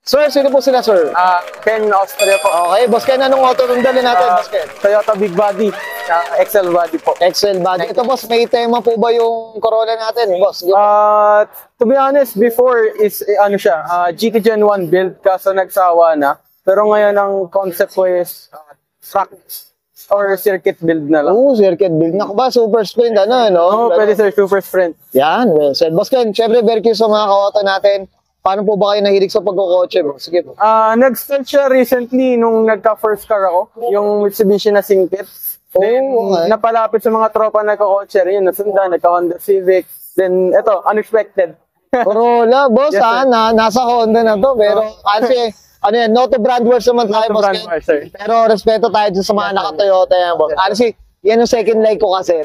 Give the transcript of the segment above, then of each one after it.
Sir, sino po sila, sir? Ken Austria po. Okay, boss Ken, anong auto nung dali natin, boss Ken? Toyota Big Body, XL Body po. XL body. Ito, boss, may tema po ba yung Corolla natin, boss? To be honest, before is ano siya, GT Gen 1 build kaso nagsawa na. Pero ngayon ang concept ko is track or circuit build na lang. Oo, circuit build. Naku ba, super sprint, ano, no? Oo, pwede sir, super sprint. Yan, well said. Boss Ken, syempre, very curious sa mga ka-auto natin. Paano po ba kayo nahilig sa pagkukotse, boss? Sige po. Nag-start siya recently nung nagka-first car ako, yung Mitsubishi na Singkit. Then, okay. napalapit sa mga tropa na nagkakotse rin, nasundan, nagka-Honda Civic. Then, eto, unexpected. Corolla, boss, Yes, sir. nasa Honda na to. Pero, kasi, ano yan, not to brand words naman tayo, boss brand Ken. wars, sir. Pero, respeto tayo dun sa mga naka-Toyota yan, boss. Honestly, yan yung second like ko kasi.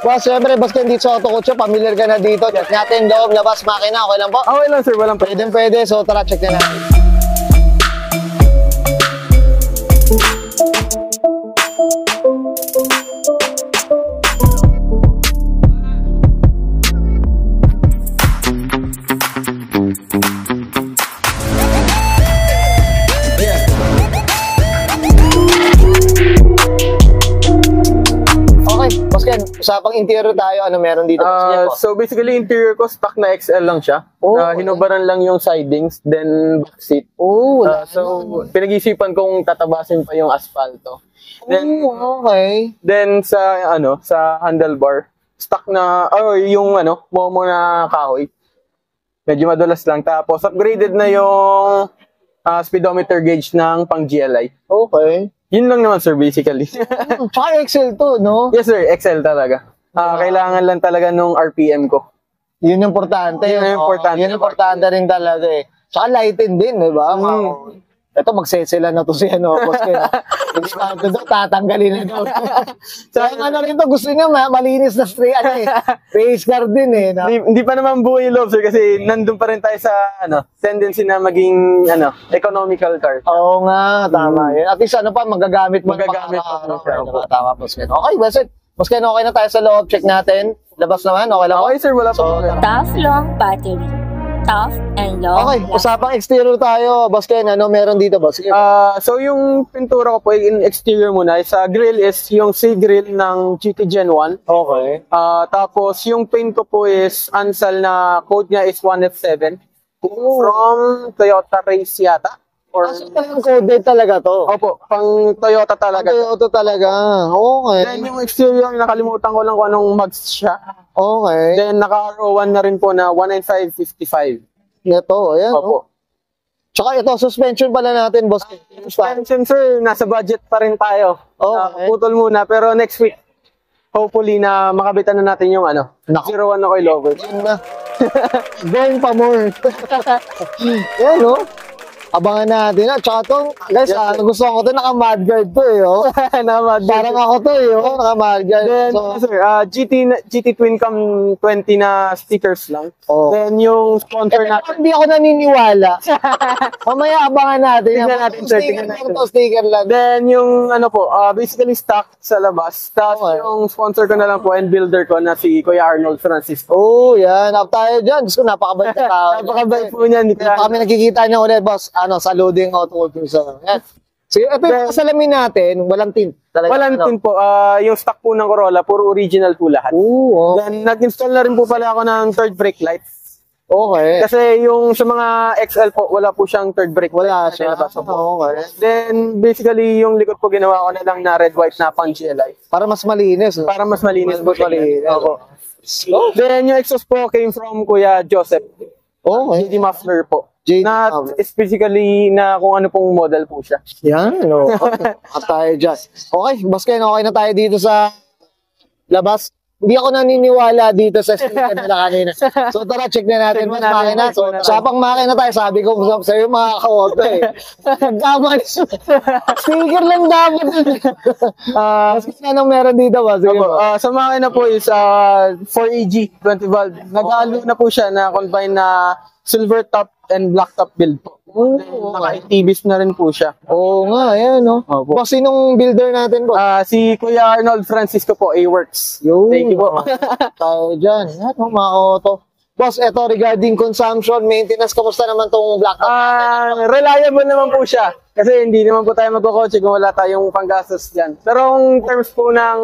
Boss, syempre, boss Ken, dito sa Auto Kotse, familiar ka na dito. Check natin, loob, labas, makina, okay lang po? Okay lang sir, walang pwede. Pwede, so tara, check na natin. Okay, boss Ken, usapang interior tayo, ano meron dito? Sige po. So basically, interior ko, stock na XL lang siya. Oh, okay. Hinubaran lang yung sidings, then back seat. Oh, So, pinag-isipan kong tatabasin pa yung asfalto. Then, okay. then sa handlebar, stock na, yung momo na kahoy. Medyo madulas lang. Tapos, upgraded na yung speedometer gauge ng pang GLI. Okay. Yun lang naman, sir, basically. Tsaka Excel to, no? Yes, sir, XL talaga. Kailangan lang talaga nung RPM ko. Yun yung importante. Yun yung importante. Yun yung importante rin talaga eh. Tsaka lighten din, di ba? Ito, magsesela na to siya, no? Boss Ken. Hindi pa ito daw, tatanggalin na daw. So, yung ano rin to, gusto niya malinis na straight, race car din eh. No? Hindi pa naman buo yung love, sir, kasi nandun pa rin tayo sa tendency na maging economical car. Oo nga, tama yun. At least ano pa, magagamit mo. Magagamit mo siya. Tama, Boss Ken. Okay, Boss Ken. Boss Ken, okay na tayo sa loob. Check natin. Labas naman, okay lang. Okay, sir, wala pa. Tough long battery. Tough and long. Okay, usapang exterior tayo, Boss Ken. Ano meron dito, Boss? So yung pintura ko po, in exterior muna, sa grill is yung C-grill ng GT Gen 1. Okay. Tapos yung paint ko po is Ansal na code niya is 1F7 from Toyota Race yata. Or Ang coded talaga to. Opo, pang Toyota talaga. Toyota talaga. Okay. Then yung exterior, nakalimutan ko lang kung anong mags siya. Okay. Then naka-R01 na rin po na 195/55. Ito, ayan. Opo. Tsaka ito, suspension pala natin, Boss. Suspension, sir, nasa budget pa rin tayo. Okay. Putol muna, pero next week, hopefully na makabitan na natin yung Naku. 01 na coil over. Yun na. Going pa more. Yan, no? Abangan natin. Tsaka to, guys, Yes, sir. gusto ko to, naka-mudguard to, eh, oh. Parang ako to, eh, oh, naka-mudguard. Then, So, sir, GT Twin Cam 20 na stickers lang. Oh. Then, yung sponsor natin. hindi ako naniniwala. Mamaya abangan natin. Tingnan natin, sir, tingnan natin. Sticker lang. Then, yung basically stock sa labas. Tapos, Okay. yung sponsor ko na lang po and builder ko na si Kuya Arnold Francisco. Oh, yan. Up tayo dyan. Diyos ko, napakabait na tao. Napakabait po niyan. Hindi pa kami nakikita niya ulit, boss. Sa loading auto cruiser. Yan. Sige, ito yung kasalamin natin. Walang tint. Talaga, Walang tin po. Yung stock po ng Corolla, puro original po lahat. Oo. Then, nag-install na rin po pala ako ng third brake light. Okay. Kasi yung sa mga XL po, wala po siyang third brake light. Wala siya. Okay. Then, basically, yung likod po ginawa ko na lang na red-white na pang GLI. Para mas malinis. No? Para mas malinis Mas malinis. Opo. Then, yung exhaust po came from Kuya Joseph. Okay. JD Muffler po. JD Not specifically na kung ano pong model po siya. Yan. No. At tayo dyan. Okay. Boss Ken, okay na tayo dito sa labas. Hindi ako naniniwala dito sa sticker nila kanina. So tara, check na natin. Mas makina. So, usapang makina tayo. Sabi ko sa iyo mga ka-auto eh. Nagkamali. Sticker lang dapat. Mas anong meron dito ba? Sige Opo, ba? sa makina po is 4AG 20 valve. Nag-alo na po siya na combine na silver top and black top build po. Naka-TVs na rin po siya. Oo nga, ayan no. Opo. Boss, sinong builder natin po? Si Kuya Arnold Francisco po, A-Works. Yo, Thank you po. tayo dyan. Yan, mga auto. Boss, eto regarding consumption, maintenance, kamusta naman tong black top? Reliable naman po siya. Kasi hindi naman po tayo magkakotse kung wala tayong panggastos dyan. Pero ang terms po ng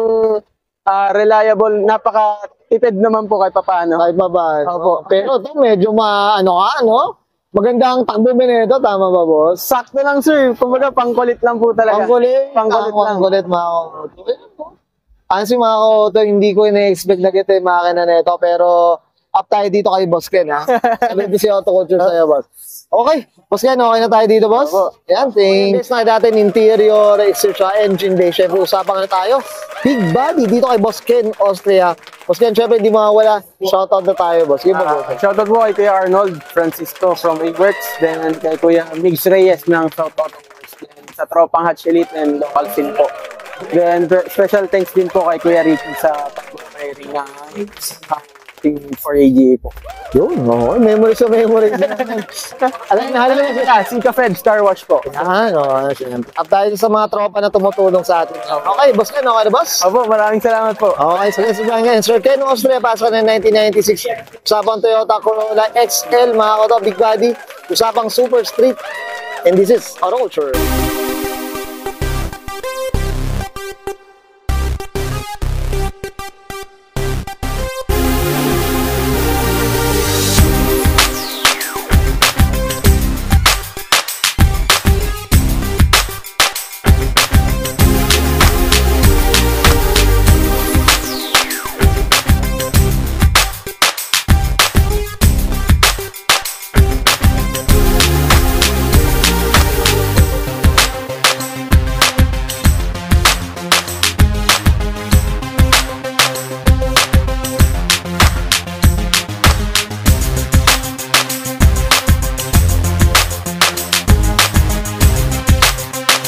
reliable, napaka-tipid naman po kahit papaano. Kahit ba ba? Opo. Pero ito medyo magandang takbo nito, tama ba, boss? Sakto lang, sir. Kumbaga, pangkulit lang po talaga. Pangkulit. Pangkulit lang. Pangkulit, mga kauto. Honestly, mga kauto, hindi ko ina-expect na kita yung makina nito, pero up tayo dito kay Boss Ken, ha? Sabi si Auto Culture sa'yo, boss. Okay, Boss Ken, okay na tayo dito, boss? Opo. Yan, thanks. Na natin interior, exterior, engine bay. Siyempre, usapan na tayo. Big body dito kay Boss Ken, Austria. Boss Ken, siyempre, hindi mawawala. Shoutout na tayo, boss. Give mo, boss. Shoutout po kay Kuya Arnold Francisco from A-Works, then kay Kuya Migs Reyes ng South Autoworks, then sa Tropang Hatch Elite and local scene po. Then special thanks din po kay Kuya Ricky sa pag-preparing ng for AGA po. Yun, memories sa memories. Alam mo sila, si Ka-Fed Star Watch po. Siyempre. Up tayo sa mga tropa na tumutulong sa atin. Okay, boss Ken, okay na, boss? Opo, maraming salamat po. Okay, so let's go ngayon. Sir Ken, Austria, pasok na 1996. Usapang Toyota Corolla XL, mga koto, big body. Usapang Super Street. And this is Auto Culture.